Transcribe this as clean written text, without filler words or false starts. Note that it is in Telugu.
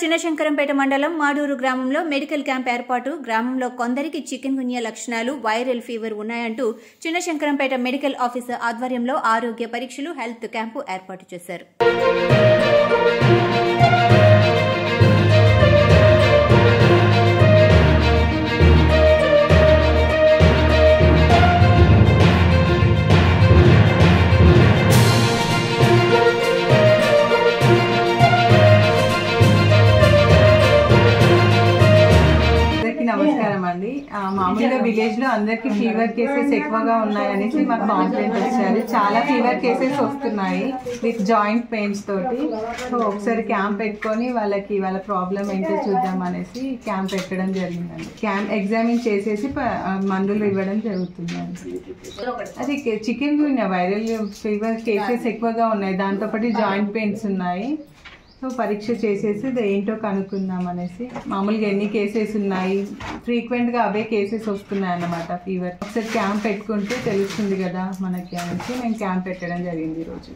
చిన్నశంకరంపేట మండలం మాడూరు గ్రామంలో మెడికల్ క్యాంప్ ఏర్పాటు. గ్రామంలో కొందరికి చికెన్ గున్యా లక్షణాలు, వైరల్ ఫీవర్ ఉన్నాయంటూ చిన్నశంకరంపేట మెడికల్ ఆఫీసర్ ఆధ్వర్యంలో ఆరోగ్య పరీక్షలు, హెల్త్ క్యాంపు ఏర్పాటు చేశారు. నమస్కారం అండి. మామూలుగా విలేజ్ లో అందరికి ఫీవర్ కేసెస్ ఎక్కువగా ఉన్నాయనేసి మాకు కాంప్లైంట్ వచ్చారు. చాలా ఫీవర్ కేసెస్ వస్తున్నాయి విత్ జాయింట్ పెయిన్స్ తోటి. సో ఒకసారి క్యాంప్ పెట్టుకొని వాళ్ళ ప్రాబ్లం ఏంటో చూద్దాం అనేసి క్యాంప్ పెట్టడం జరిగిందండి. క్యాంప్ ఎగ్జామిన్ చేసేసి మందులు ఇవ్వడం జరుగుతుందండి. అది చికెన్ గున్యా వైరల్ ఫీవర్ కేసెస్ ఎక్కువగా ఉన్నాయి, దాంతోపాటు జాయింట్ పెయిన్స్ ఉన్నాయి. సో పరీక్ష చేసేసి ఏంటో కనుక్కుందాం అనేసి. మామూలుగా ఎన్ని కేసెస్ ఉన్నాయి, ఫ్రీక్వెంట్గా అవే కేసెస్ వస్తున్నాయి అన్నమాట ఫీవర్. ఒకసారి క్యాంప్ పెట్టుకుంటే తెలుస్తుంది కదా మనకి అనేసి మేము క్యాంప్ పెట్టడం జరిగింది ఈరోజు.